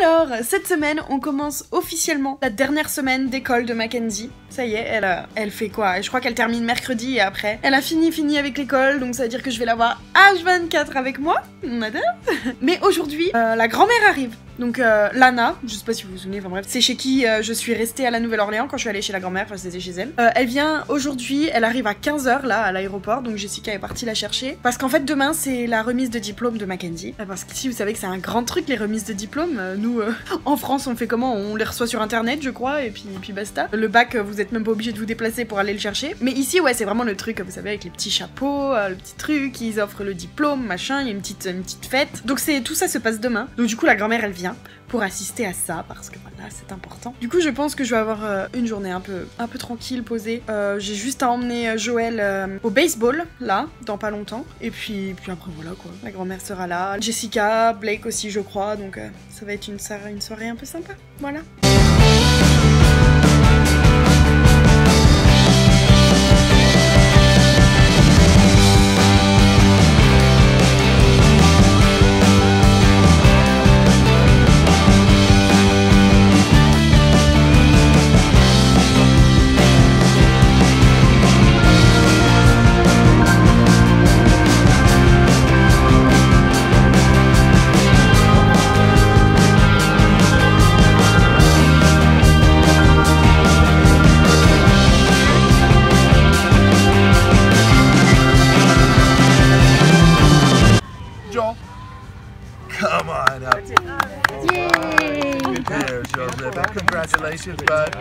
Alors, cette semaine, on commence officiellement la dernière semaine d'école de Mackenzie. Ça y est, elle fait quoi? Je crois qu'elle termine mercredi et après, elle a fini avec l'école, donc ça veut dire que je vais l'avoir H24 avec moi, on adore. Mais aujourd'hui, la grand-mère arrive. Donc Lana, je sais pas si vous vous souvenez, enfin bref, c'est chez qui je suis restée à la Nouvelle-Orléans quand je suis allée chez la grand-mère, enfin c'était chez elle. Elle vient aujourd'hui, elle arrive à 15h là à l'aéroport, donc Jessica est partie la chercher. Parce qu'en fait demain c'est la remise de diplôme de Mackenzie. Parce qu'ici vous savez que c'est un grand truc les remises de diplôme. Nous en France on fait comment? On les reçoit sur internet je crois et puis basta. Le bac vous êtes même pas obligé de vous déplacer pour aller le chercher. Mais ici ouais c'est vraiment le truc, vous savez avec les petits chapeaux, le petit truc, ils offrent le diplôme, machin, il y a une petite fête. Donc tout ça se passe demain. Donc du coup la grand-mère elle vient pour assister à ça parce que voilà c'est important. Du coup je pense que je vais avoir une journée un peu tranquille, posée. J'ai juste à emmener Joël au baseball là dans pas longtemps et puis après voilà quoi. La grand-mère sera là, Jessica, Blake aussi je crois, donc ça va être une soirée un peu sympa. Voilà. Come on up. Yay! Good there, Joseph. Congratulations, bud.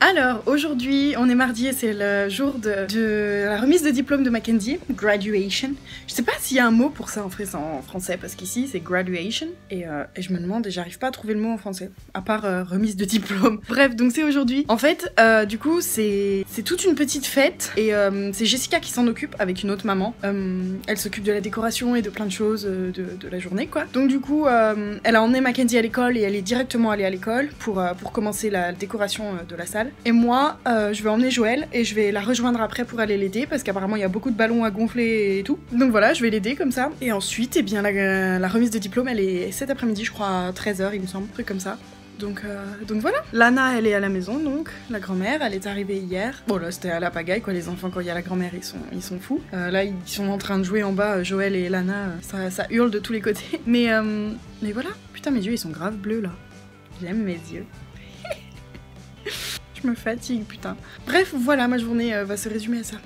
Alors, aujourd'hui, on est mardi et c'est le jour de la remise de diplôme de Mackenzie, graduation. Je sais pas s'il y a un mot pour ça en français parce qu'ici c'est graduation et je me demande et j'arrive pas à trouver le mot en français, à part remise de diplôme. Bref, donc c'est aujourd'hui. En fait, du coup, c'est toute une petite fête et c'est Jessica qui s'en occupe avec une autre maman. Elle s'occupe de la décoration et de plein de choses de la journée, quoi. Donc du coup, elle a emmené Mackenzie à l'école et elle est directement allée à l'école pour commencer la décoration de la salle. Et moi, je vais emmener Joël et je vais la rejoindre après pour aller l'aider parce qu'apparemment il y a beaucoup de ballons à gonfler et tout. Donc voilà, je vais l'aider comme ça. Et ensuite, eh bien, la remise de diplôme, elle est cet après-midi, je crois, à 13h, il me semble, un truc comme ça. Donc voilà. Lana, elle est à la maison, donc la grand-mère, elle est arrivée hier. Bon là, c'était à la pagaille, quoi, les enfants, quand il y a la grand-mère, ils sont fous. Là, ils sont en train de jouer en bas, Joël et Lana, ça hurle de tous les côtés. Mais voilà, putain, mes yeux, ils sont grave bleus, là. J'aime mes yeux. Je me fatigue, putain. Bref, voilà, ma journée va se résumer à ça.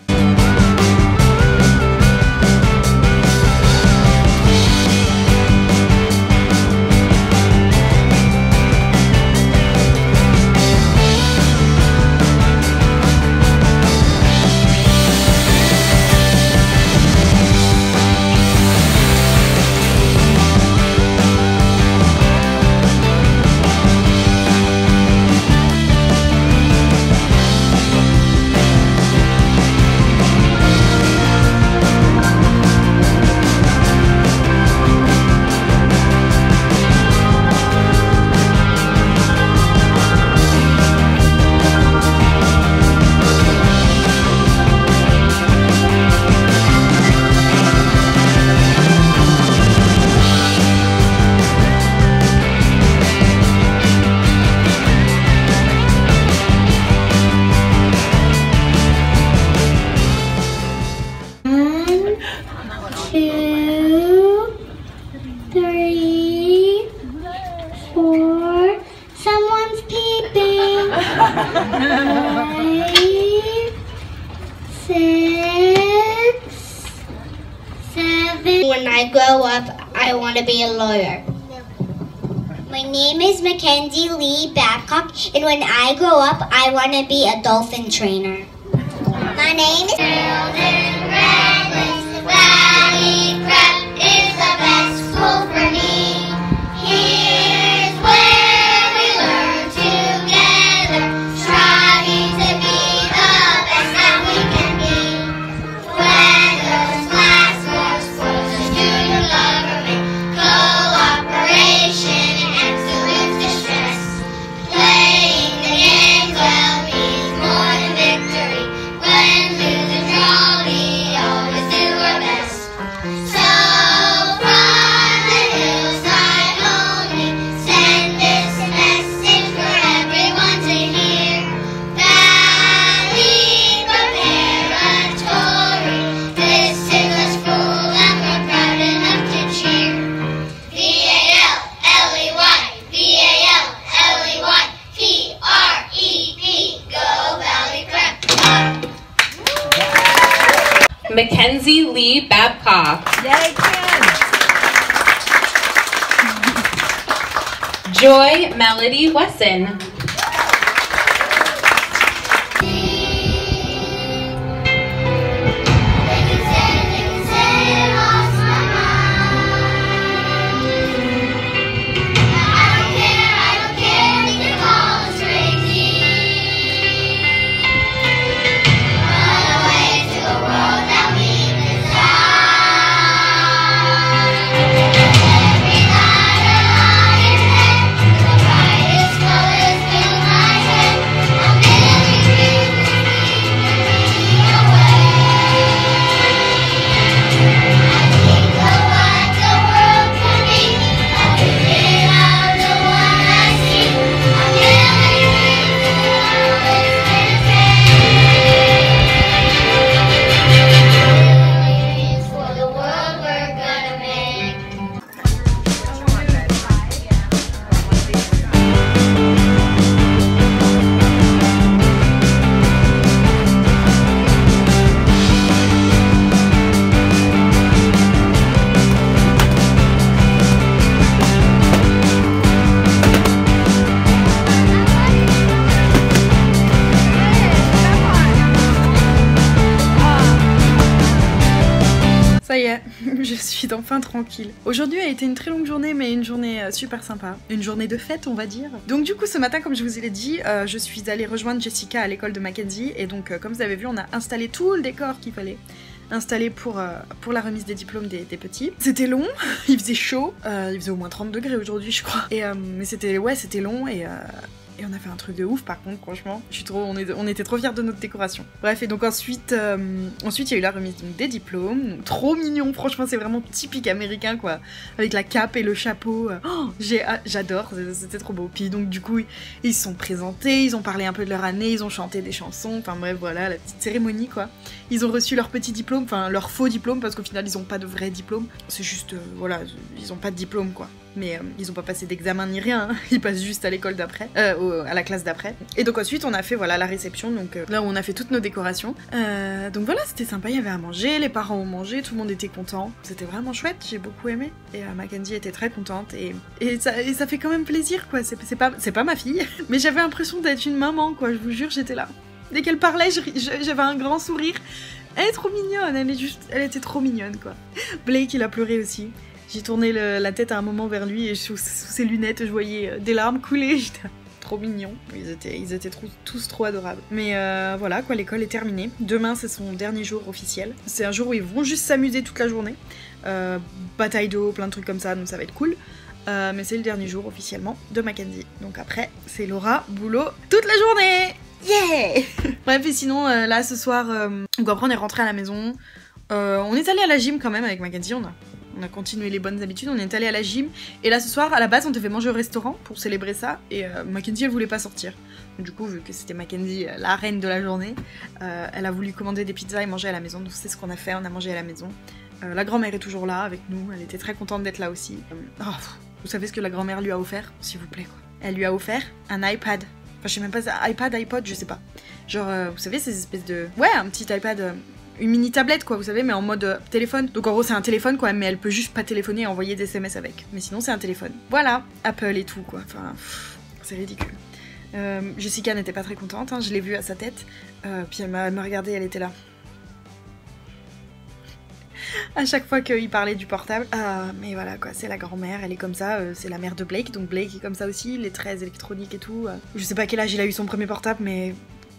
When I grow up, I want to be a lawyer. My name is Mackenzie Lee Babcock, and when I grow up, I want to be a dolphin trainer. My name is Sheldon Radley. Valley Prep is the best school for me. Here's where we learn together, striving to be the best that we can be. Whether it's class or sports, student government, cooperation and excellence distress. Playing the games well means more Mackenzie Lee Babcock. Yay, Ken! Joy Melody Wesson. Ça y est, je suis enfin tranquille. Aujourd'hui a été une très longue journée, mais une journée super sympa. Une journée de fête, on va dire. Donc du coup, ce matin, comme je vous l'ai dit, je suis allée rejoindre Jessica à l'école de Mackenzie. Et donc, comme vous avez vu, on a installé tout le décor qu'il fallait installer pour la remise des diplômes des petits. C'était long, il faisait chaud. Il faisait au moins 30 degrés aujourd'hui, je crois. Et, mais c'était long et on a fait un truc de ouf par contre, franchement. On était trop fiers de notre décoration. Bref, et donc ensuite il y a eu la remise des diplômes. Donc, trop mignon, franchement, c'est vraiment typique américain quoi. Avec la cape et le chapeau. Oh, j'adore, c'était trop beau. Puis donc du coup, ils se sont présentés, ils ont parlé un peu de leur année, ils ont chanté des chansons. Enfin bref, voilà, la petite cérémonie quoi. Ils ont reçu leur petit diplôme, enfin leur faux diplôme, parce qu'au final, ils ont pas de vrai diplôme. C'est juste, voilà, ils ont pas de diplôme quoi. Mais ils ont pas passé d'examen ni rien, hein. Ils passent juste à l'école d'après, à la classe d'après. Et donc ensuite on a fait voilà la réception, donc là où on a fait toutes nos décorations. Donc voilà, c'était sympa, il y avait à manger, les parents ont mangé, tout le monde était content. C'était vraiment chouette, j'ai beaucoup aimé. Et Mackenzie était très contente et ça fait quand même plaisir quoi, c'est pas ma fille, mais j'avais l'impression d'être une maman quoi, je vous jure, j'étais là. Dès qu'elle parlait, j'avais un grand sourire. Elle est trop mignonne, elle était trop mignonne quoi. Blake il a pleuré aussi. J'ai tourné la tête à un moment vers lui et sous ses lunettes, je voyais des larmes couler. J'étais trop mignon. Ils étaient tous trop adorables. Mais voilà, quoi, l'école est terminée. Demain, c'est son dernier jour officiel. C'est un jour où ils vont juste s'amuser toute la journée. Bataille d'eau, plein de trucs comme ça, donc ça va être cool. Mais c'est le dernier jour officiellement de Mackenzie. Donc après, c'est Laura, boulot, toute la journée. Yeah. Bref, et sinon, là, ce soir, donc après, on est rentré à la maison. On est allé à la gym quand même avec Mackenzie, on a continué les bonnes habitudes, on est allé à la gym. Et là ce soir, à la base, on devait manger au restaurant pour célébrer ça. Et Mackenzie, elle voulait pas sortir. Donc, du coup, vu que c'était Mackenzie, la reine de la journée, elle a voulu commander des pizzas et manger à la maison. Donc c'est ce qu'on a fait, on a mangé à la maison. La grand-mère est toujours là avec nous, elle était très contente d'être là aussi. Vous savez ce que la grand-mère lui a offert, s'il vous plaît quoi. Elle lui a offert un iPad. Enfin, je sais même pas, iPod, je sais pas. Genre, vous savez, ces espèces de... Ouais, un petit iPad... Une mini tablette quoi, vous savez, mais en mode téléphone. Donc en gros c'est un téléphone quoi, mais elle peut juste pas téléphoner et envoyer des SMS avec. Mais sinon c'est un téléphone. Voilà, Apple et tout quoi, enfin c'est ridicule. Jessica n'était pas très contente, hein. Je l'ai vue à sa tête, puis elle m'a regardé, elle était là. À chaque fois qu'il parlait du portable. Mais voilà quoi, c'est la grand-mère, elle est comme ça, c'est la mère de Blake, donc Blake est comme ça aussi, il est très électronique et tout. Je sais pas à quel âge il a eu son premier portable, mais...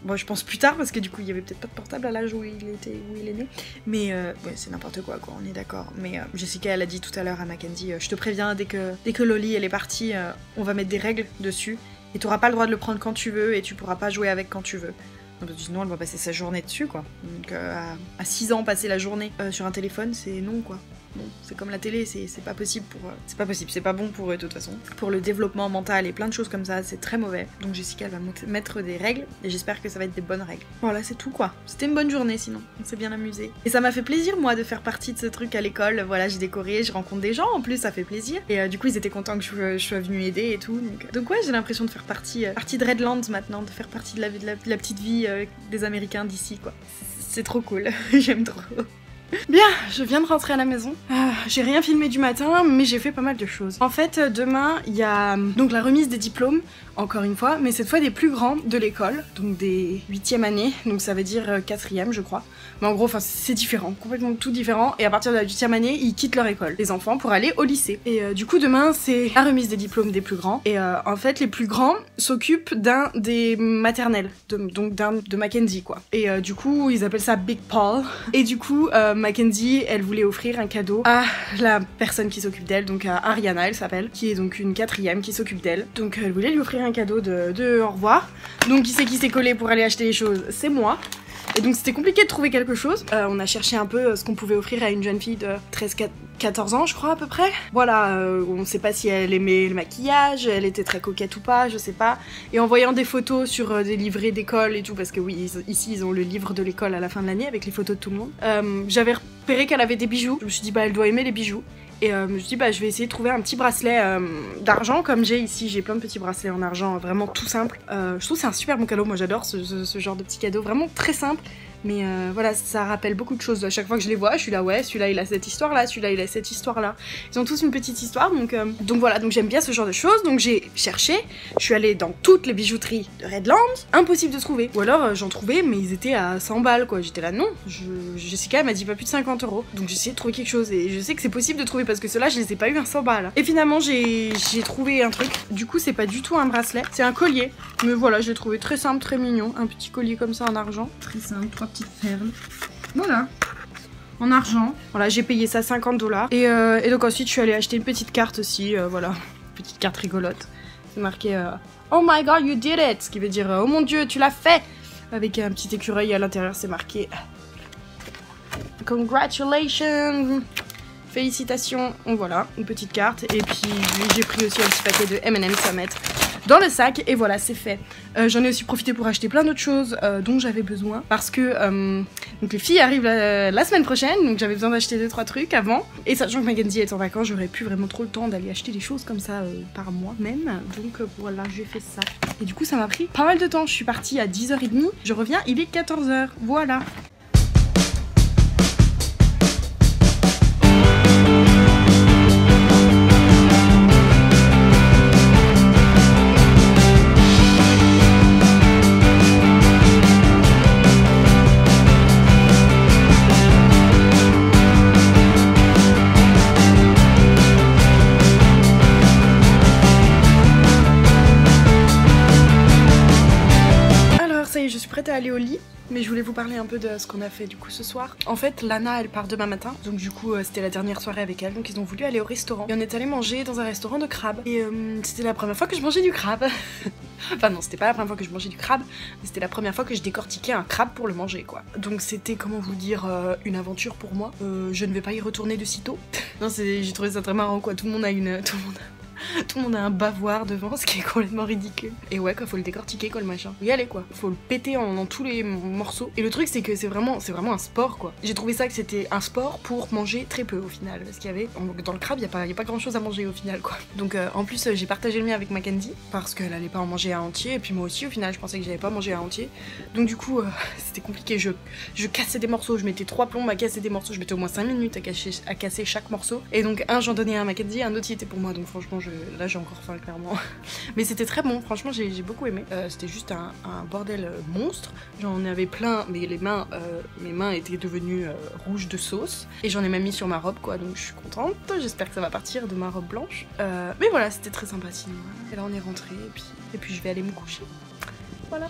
Bon, je pense plus tard, parce que du coup, il y avait peut-être pas de portable à l'âge où il est né. Mais, ouais, c'est n'importe quoi, on est d'accord. Mais Jessica, elle a dit tout à l'heure à Mackenzie, je te préviens, dès que Loli, elle est partie, on va mettre des règles dessus. Et t'auras pas le droit de le prendre quand tu veux, et tu pourras pas jouer avec quand tu veux. Donc, sinon, elle va passer sa journée dessus, quoi. Donc, à 6 ans, passer la journée sur un téléphone, c'est non, quoi. Bon, c'est comme la télé, c'est pas possible pour... c'est pas possible, c'est pas bon pour eux de toute façon. Pour le développement mental et plein de choses comme ça, c'est très mauvais. Donc Jessica, elle va mettre des règles et j'espère que ça va être des bonnes règles. Voilà, c'est tout quoi. C'était une bonne journée sinon, on s'est bien amusé. Et ça m'a fait plaisir moi de faire partie de ce truc à l'école. Voilà, j'ai décoré, je rencontre des gens en plus, ça fait plaisir. Et du coup, ils étaient contents que je sois venue aider et tout. Donc ouais, j'ai l'impression de faire partie de Redlands maintenant, de faire partie de la petite vie des Américains d'ici quoi. C'est trop cool, j'aime trop. Bien, je viens de rentrer à la maison. J'ai rien filmé du matin, mais j'ai fait pas mal de choses. En fait, demain, il y a donc la remise des diplômes, encore une fois, mais cette fois des plus grands de l'école, donc des 8e année, donc ça veut dire 4e je crois. Mais en gros, c'est différent, complètement tout différent, et à partir de la 8e année, ils quittent leur école, les enfants, pour aller au lycée. Et du coup, demain, c'est la remise des diplômes des plus grands, et en fait, les plus grands s'occupent d'un des maternelles, donc d'un de Mackenzie, quoi. Et du coup, ils appellent ça Big Paul, et du coup, Mackenzie, elle voulait offrir un cadeau à la personne qui s'occupe d'elle, donc à Ariana, elle s'appelle, qui est donc une 4e qui s'occupe d'elle. Donc elle voulait lui offrir un cadeau de au revoir. Donc qui s'est collé pour aller acheter les choses? C'est moi. Et donc c'était compliqué de trouver quelque chose. On a cherché un peu ce qu'on pouvait offrir à une jeune fille de 13-14 ans je crois à peu près. Voilà, on sait pas si elle aimait le maquillage, elle était très coquette ou pas, je sais pas. Et en voyant des photos sur des livrets d'école et tout, parce que oui, ici ils ont le livre de l'école à la fin de l'année avec les photos de tout le monde. J'avais repéré qu'elle avait des bijoux, je me suis dit bah elle doit aimer les bijoux. Et je me suis dit bah je vais essayer de trouver un petit bracelet d'argent comme j'ai ici, j'ai plein de petits bracelets en argent vraiment tout simple. Je trouve que c'est un super bon cadeau, moi j'adore ce genre de petit cadeau, vraiment très simple. Mais voilà, ça rappelle beaucoup de choses. À chaque fois que je les vois, je suis là, ouais, celui-là il a cette histoire-là, celui-là il a cette histoire-là. Ils ont tous une petite histoire, donc voilà, donc j'aime bien ce genre de choses. Donc j'ai cherché, je suis allée dans toutes les bijouteries de Redland, impossible de trouver. Ou alors j'en trouvais, mais ils étaient à 100 balles quoi. J'étais là, non, Jessica elle m'a dit pas plus de 50 €. Donc j'ai essayé de trouver quelque chose et je sais que c'est possible de trouver parce que ceux-là je les ai pas eu à 100 balles. Et finalement j'ai trouvé un truc. Du coup, c'est pas du tout un bracelet, c'est un collier. Mais voilà, je l'ai trouvé très simple, très mignon. Un petit collier comme ça en argent, très simple, 3 petites perles. Voilà, en argent. Voilà, j'ai payé ça 50 $. Et donc ensuite, je suis allée acheter une petite carte aussi. Voilà, petite carte rigolote. C'est marqué Oh my god, you did it! Ce qui veut dire Oh mon dieu, tu l'as fait! Avec un petit écureuil à l'intérieur, c'est marqué Congratulations! Félicitations! Donc voilà, une petite carte. Et puis j'ai pris aussi un petit paquet de M&M's à mettre dans le sac et voilà, c'est fait. J'en ai aussi profité pour acheter plein d'autres choses dont j'avais besoin parce que donc les filles arrivent la semaine prochaine, donc j'avais besoin d'acheter 2-3 trucs avant. Et sachant que Mackenzie est en vacances, j'aurais plus vraiment trop le temps d'aller acheter des choses comme ça par moi-même. Donc voilà, j'ai fait ça. Et du coup, ça m'a pris pas mal de temps. Je suis partie à 10h30, je reviens, il est 14h. Voilà. Je suis prête à aller au lit, mais je voulais vous parler un peu de ce qu'on a fait du coup ce soir. En fait, Lana elle part demain matin, donc du coup c'était la dernière soirée avec elle, donc ils ont voulu aller au restaurant. Et on est allé manger dans un restaurant de crabe. Et c'était la première fois que je mangeais du crabe. Enfin non, c'était pas la première fois que je mangeais du crabe, mais c'était la première fois que je décortiquais un crabe pour le manger quoi. Donc c'était, comment vous dire, une aventure pour moi. Je ne vais pas y retourner de sitôt. Non, j'ai trouvé ça très marrant quoi, tout le monde a un bavoir devant, ce qui est complètement ridicule. Et ouais, quoi, faut le décortiquer, quoi, le machin. Faut y aller, quoi. Faut le péter en tous les morceaux. Et le truc, c'est que c'est vraiment un sport, quoi. J'ai trouvé ça que c'était un sport pour manger très peu, au final. Parce qu'il y avait, dans le crabe, il y a pas grand chose à manger, au final, quoi. Donc, en plus, j'ai partagé le mien avec Mackenzie, parce qu'elle allait pas en manger à entier. Et puis moi aussi, au final, je pensais que j'allais pas manger à entier. Donc, du coup, c'était compliqué. Je cassais des morceaux, je mettais 3 plombs à casser des morceaux. Je mettais au moins 5 minutes à casser chaque morceau. Et donc, un, j'en donnais à Mackenzie, un autre, il était pour moi. Donc, franchement, là j'ai encore faim clairement. Mais c'était très bon, franchement j'ai beaucoup aimé. C'était juste un bordel monstre. J'en avais plein, mais mes mains étaient devenues rouges de sauce. Et j'en ai même mis sur ma robe quoi, donc je suis contente. J'espère que ça va partir de ma robe blanche. Mais voilà, c'était très sympa sinon. Et là on est rentré et puis je vais aller me coucher. Voilà.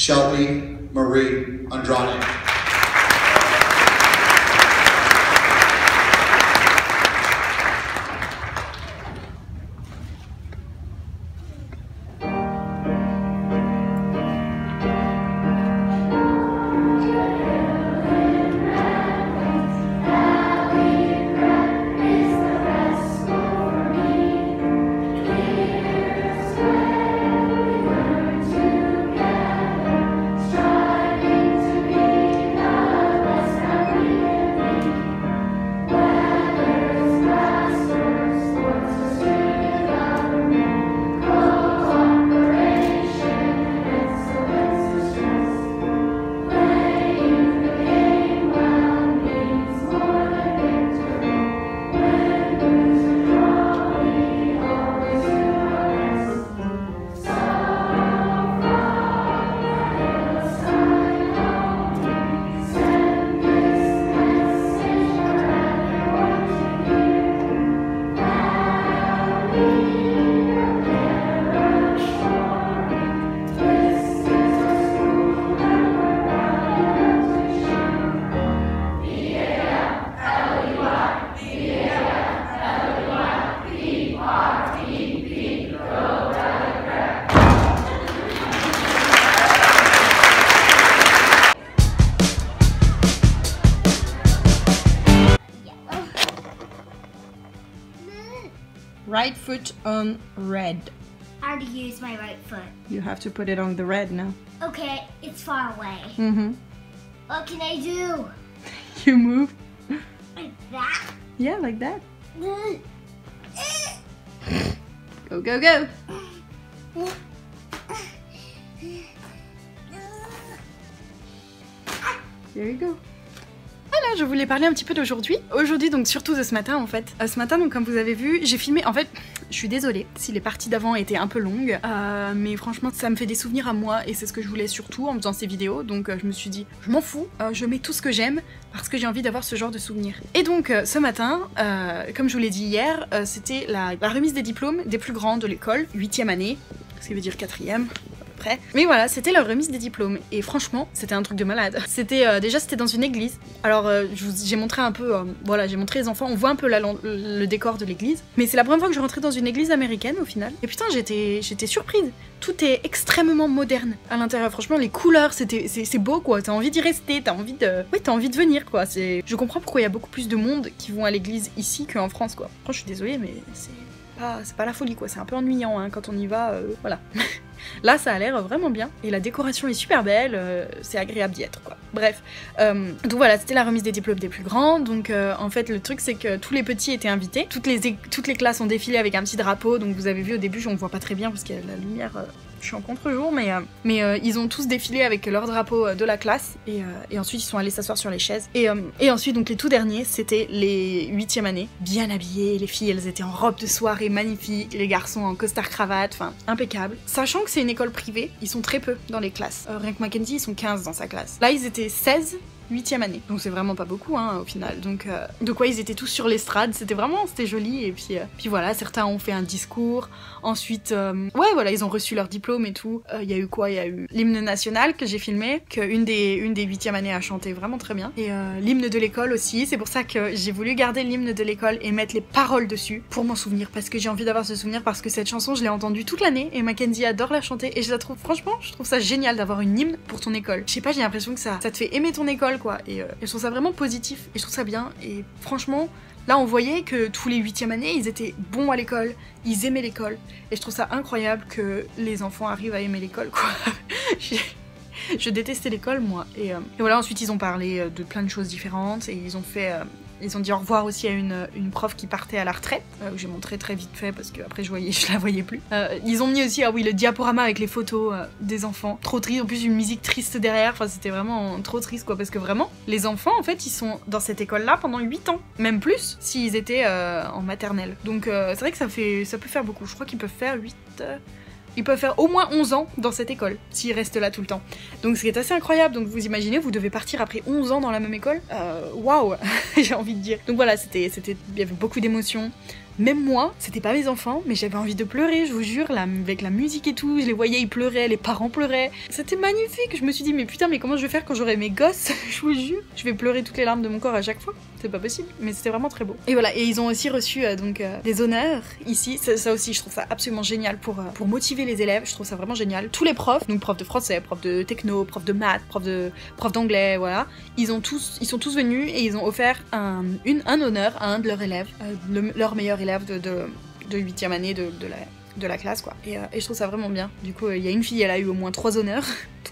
Shelby Marie Andrade. Right foot on red. How to use my right foot. You have to put it on the red now. Okay, it's far away. Mm-hmm. What can I do? You move. Like that? Yeah, like that. Go, go, go. There you go. Alors, je voulais parler un petit peu d'aujourd'hui. Aujourd'hui, donc surtout de ce matin en fait. Ce matin, donc comme vous avez vu, j'ai filmé. En fait, je suis désolée si les parties d'avant étaient un peu longues, mais franchement, ça me fait des souvenirs à moi et c'est ce que je voulais surtout en faisant ces vidéos. Donc, je me suis dit, je m'en fous, je mets tout ce que j'aime parce que j'ai envie d'avoir ce genre de souvenirs. Et donc, ce matin, comme je vous l'ai dit hier, c'était la remise des diplômes des plus grands de l'école, 8e année, ce qui veut dire 4e. Mais voilà, c'était la remise des diplômes et franchement, c'était un truc de malade. C'était déjà c'était dans une église. Alors j'ai montré un peu, voilà, j'ai montré les enfants, on voit un peu le décor de l'église. Mais c'est la première fois que je rentrais dans une église américaine au final. Et putain, j'étais surprise. Tout est extrêmement moderne à l'intérieur. Franchement, les couleurs, c'est beau quoi. T'as envie d'y rester, t'as envie de venir quoi. Je comprends pourquoi il y a beaucoup plus de monde qui vont à l'église ici qu'en France quoi. Franchement, je suis désolée, mais c'est pas la folie quoi. C'est un peu ennuyant hein, quand on y va, voilà. Là, ça a l'air vraiment bien et la décoration est super belle, c'est agréable d'y être quoi. Bref, donc voilà, c'était la remise des diplômes des plus grands. Donc en fait, le truc c'est que tous les petits étaient invités, toutes les classes ont défilé avec un petit drapeau. Donc vous avez vu au début, on voit pas très bien parce qu'il y a la lumière. Je suis en contre-jour, mais ils ont tous défilé avec leur drapeau de la classe et ensuite ils sont allés s'asseoir sur les chaises. Et ensuite, donc les tout derniers, c'était les 8e année, bien habillés. Les filles, elles étaient en robe de soirée magnifique, les garçons en costard-cravate, enfin impeccable. Sachant que c'est une école privée, ils sont très peu dans les classes. Rien que Mackenzie, ils sont 15 dans sa classe. Là, ils étaient 16. 8e année, donc c'est vraiment pas beaucoup hein, au final. Donc de quoi ils étaient tous sur l'estrade, c'était joli et puis voilà, certains ont fait un discours. Ensuite, ouais voilà, ils ont reçu leur diplôme et tout. Il y a eu quoi? Il y a eu l'hymne national que j'ai filmé, qu'une des 8e année a chanté vraiment très bien. Et l'hymne de l'école aussi, c'est pour ça que j'ai voulu garder l'hymne de l'école et mettre les paroles dessus pour m'en souvenir, parce que j'ai envie d'avoir ce souvenir, parce que cette chanson je l'ai entendue toute l'année et Mackenzie adore la chanter et je la trouve, franchement, je trouve ça génial d'avoir une hymne pour ton école. Je sais pas, j'ai l'impression que ça te fait aimer ton école quoi, et je trouve ça vraiment positif et je trouve ça bien. Et franchement, là on voyait que tous les 8e année ils étaient bons à l'école, ils aimaient l'école et je trouve ça incroyable que les enfants arrivent à aimer l'école quoi. Je détestais l'école moi et voilà, ensuite ils ont parlé de plein de choses différentes et ils ont dit au revoir aussi à une prof qui partait à la retraite, que j'ai montré très vite fait parce que après je la voyais plus. Ils ont mis aussi, ah oui, le diaporama avec les photos des enfants. Trop triste, en plus une musique triste derrière, enfin c'était vraiment trop triste quoi, parce que vraiment, les enfants en fait ils sont dans cette école-là pendant 8 ans, même plus s'ils étaient en maternelle. Donc c'est vrai que ça peut faire beaucoup, je crois qu'ils peuvent faire 8... Ils peuvent faire au moins 11 ans dans cette école, s'ils restent là tout le temps. Donc ce qui est assez incroyable, donc vous imaginez, vous devez partir après 11 ans dans la même école. Waouh, j'ai envie de dire. Donc voilà, il y avait beaucoup d'émotions. même moi, c'était pas mes enfants, mais j'avais envie de pleurer, je vous jure, là, avec la musique et tout, je les voyais, ils pleuraient, les parents pleuraient. C'était magnifique, je me suis dit, mais putain, mais comment je vais faire quand j'aurai mes gosses? Je vous jure, je vais pleurer toutes les larmes de mon corps à chaque fois. C'est pas possible, mais c'était vraiment très beau. Et voilà, et ils ont aussi reçu des honneurs ici. Ça aussi, je trouve ça absolument génial pour motiver les élèves. Je trouve ça vraiment génial. Tous les profs, donc profs de français, profs de techno, profs de maths, profs d'anglais, voilà, ils sont tous venus et ils ont offert un honneur à un de leurs élèves, leur meilleur élève de 8e année de la classe, quoi. Et je trouve ça vraiment bien. Du coup, il y a une fille, elle a eu au moins 3 honneurs.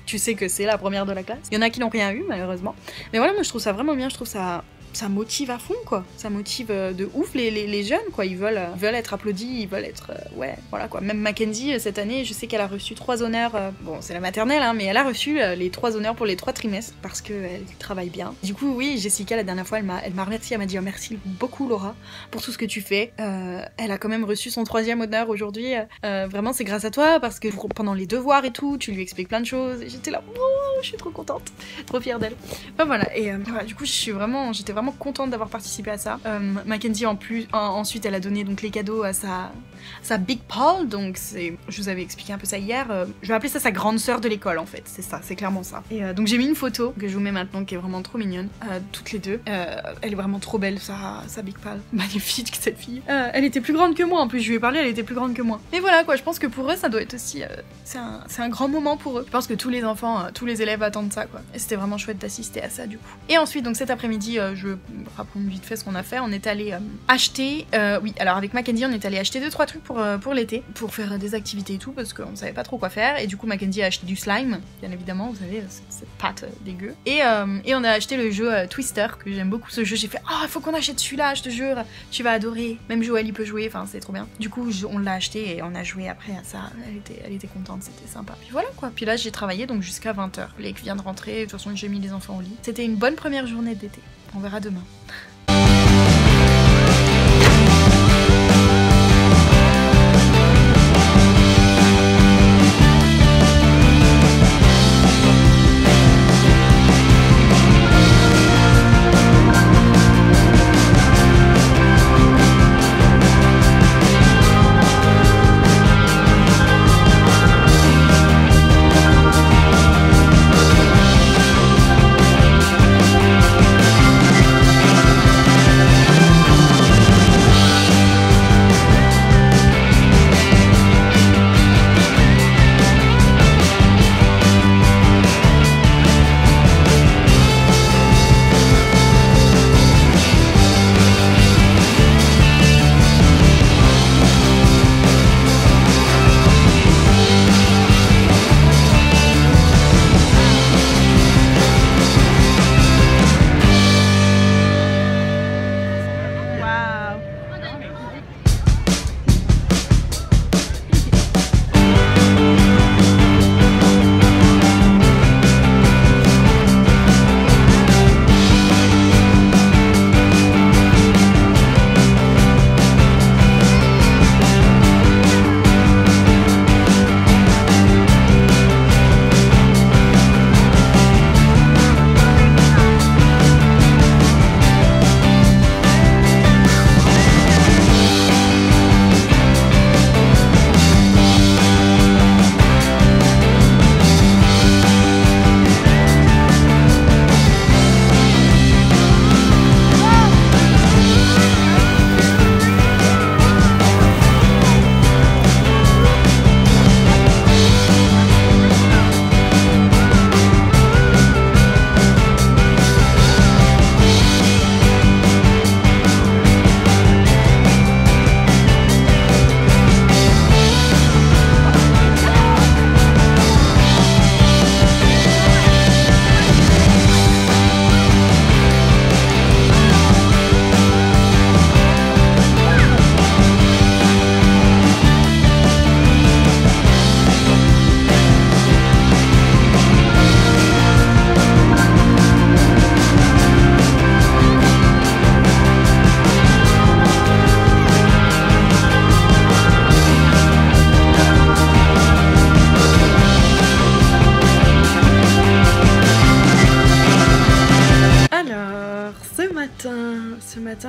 Tu sais que c'est la première de la classe. Il y en a qui n'ont rien eu, malheureusement. Mais voilà, moi je trouve ça vraiment bien. Je trouve ça motive à fond, quoi. Ça motive de ouf les jeunes, quoi. Ils veulent être applaudis, ils veulent être... ouais, voilà, quoi. Même Mackenzie, cette année, je sais qu'elle a reçu 3 honneurs... bon, c'est la maternelle, hein, mais elle a reçu les 3 honneurs pour les 3 trimestres, parce qu'elle travaille bien. Du coup, oui, Jessica, la dernière fois, elle m'a remercié, elle m'a dit oh, merci beaucoup, Laura, pour tout ce que tu fais. Elle a quand même reçu son 3e honneur aujourd'hui. Vraiment, c'est grâce à toi, parce que pendant les devoirs et tout, tu lui expliques plein de choses. Et j'étais là, oh, je suis trop contente. Trop fière d'elle. Enfin, voilà, et voilà, du coup, j'étais vraiment contente d'avoir participé à ça. Mackenzie ensuite elle a donné donc les cadeaux à sa Big Paul, donc je vous avais expliqué un peu ça hier, je vais appeler ça sa grande sœur de l'école en fait, c'est ça, c'est clairement ça. Et donc j'ai mis une photo que je vous mets maintenant qui est vraiment trop mignonne, toutes les deux. Elle est vraiment trop belle sa Big Paul, magnifique cette fille. Elle était plus grande que moi en plus, je lui ai parlé, elle était plus grande que moi. Mais voilà quoi, je pense que pour eux ça doit être aussi, c'est un grand moment pour eux. Je pense que tous les enfants, tous les élèves attendent ça quoi. Et c'était vraiment chouette d'assister à ça du coup. Et ensuite donc cet après-midi, je rappelle vite fait ce qu'on a fait, on est allé acheter, oui alors avec Mackenzie on est allé acheter 2-3 trucs pour l'été, pour faire des activités et tout, parce qu'on savait pas trop quoi faire, et du coup Mackenzie a acheté du slime, bien évidemment, vous savez, cette pâte dégueu, et on a acheté le jeu Twister, que j'aime beaucoup ce jeu, j'ai fait oh faut qu'on achète celui-là, je te jure, tu vas adorer, même Joël il peut jouer, enfin c'est trop bien. Du coup on l'a acheté et on a joué après à ça, elle était contente, c'était sympa. Puis voilà quoi, puis là j'ai travaillé donc jusqu'à 20h, Blake vient de rentrer, de toute façon j'ai mis les enfants au lit. C'était une bonne première journée d'été, on verra demain.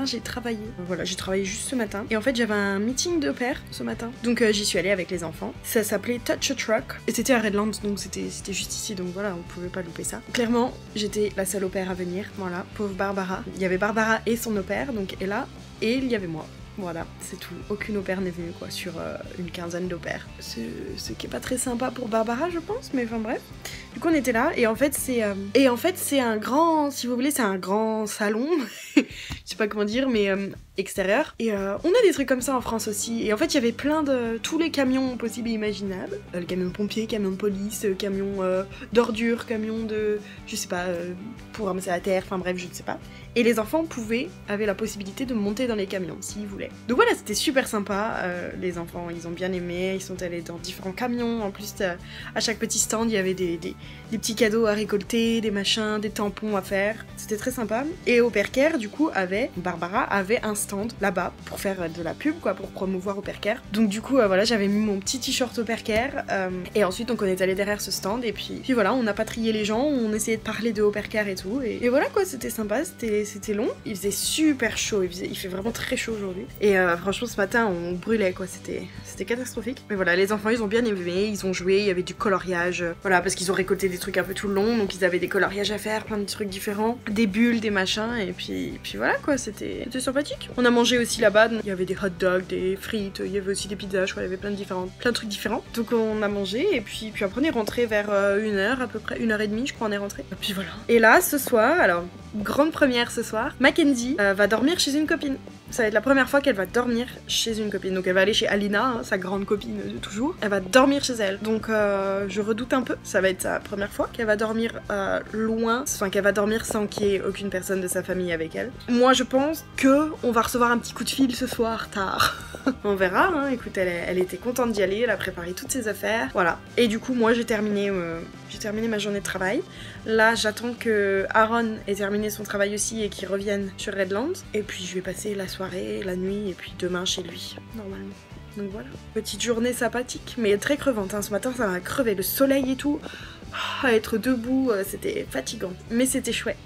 matin j'ai travaillé. Voilà, j'ai travaillé juste ce matin. Et en fait j'avais un meeting de père ce matin. Donc j'y suis allée avec les enfants. Ça s'appelait Touch a Truck. Et c'était à Redlands, donc c'était juste ici. Donc voilà, on pouvait pas louper ça. Clairement, j'étais la seule au père à venir. Voilà, pauvre Barbara. Il y avait Barbara et son au pair, donc Ella. Et il y avait moi. Voilà, c'est tout. Aucune au pair n'est venue quoi, sur une quinzaine d'au pairs. Ce qui est pas très sympa pour Barbara, je pense, mais enfin bref. Du coup on était là et en fait c'est un grand, si vous voulez, c'est un grand salon. Je sais pas comment dire, mais extérieur. Et on a des trucs comme ça en France aussi. Et en fait il y avait plein de tous les camions possibles et imaginables. Le camion de pompiers, camion de police, camion d'ordures, camion de, je sais pas, pour ramasser la terre. Enfin bref, je ne sais pas. Et les enfants avaient la possibilité de monter dans les camions s'ils voulaient. Donc voilà, c'était super sympa. Les enfants, ils ont bien aimé. Ils sont allés dans différents camions. En plus, à chaque petit stand, il y avait des petits cadeaux à récolter, des machins, des tampons à faire. C'était très sympa. Et au Percare, du coup, Barbara avait un stand là-bas pour faire de la pub, quoi, pour promouvoir au Percare. Donc du coup, voilà, j'avais mis mon petit t-shirt au Percare. Et ensuite, donc on est allé derrière ce stand. Et puis voilà, on a pas trié les gens. On essayait de parler de au Percare et tout. Et voilà, quoi, c'était sympa. C'était long. Il faisait super chaud. Il fait vraiment très chaud aujourd'hui. Et franchement, ce matin, on brûlait, quoi. C'était catastrophique. Mais voilà, les enfants, ils ont bien aimé. Ils ont joué. Il y avait du coloriage. Voilà, parce qu'ils ont récolté des trucs un peu tout le long. Donc, ils avaient des coloriages à faire, plein de trucs différents. Des bulles, des machins. Et puis voilà, quoi. C'était sympathique. On a mangé aussi là-bas. Il y avait des hot dogs, des frites. Il y avait aussi des pizzas. Je crois, il y avait plein de trucs différents. Donc, on a mangé. Et puis après, on est rentré vers 1h, à peu près 1h30, je crois, on est rentré. Et puis voilà. Et là, ce soir, alors, grande première ce soir, Mackenzie va dormir chez une copine. Ça va être la première fois qu'elle va dormir chez une copine. Donc elle va aller chez Alina, hein, sa grande copine de toujours. Elle va dormir chez elle. Donc je redoute un peu. Ça va être sa première fois qu'elle va dormir loin. Enfin qu'elle va dormir sans qu'il y ait aucune personne de sa famille avec elle. Moi je pense que on va recevoir un petit coup de fil ce soir tard. On verra, hein. Écoute, elle était contente d'y aller. Elle a préparé toutes ses affaires. Voilà. Et du coup moi j'ai terminé ma journée de travail. Là j'attends que Aaron ait terminé son travail aussi et qu'il revienne sur Redlands. Et puis je vais passer la soirée, la nuit et puis demain chez lui, normalement. Donc voilà, petite journée sympathique, mais très crevante, hein. Ce matin ça m'a crevé, le soleil et tout, à être debout, c'était fatigant, mais c'était chouette.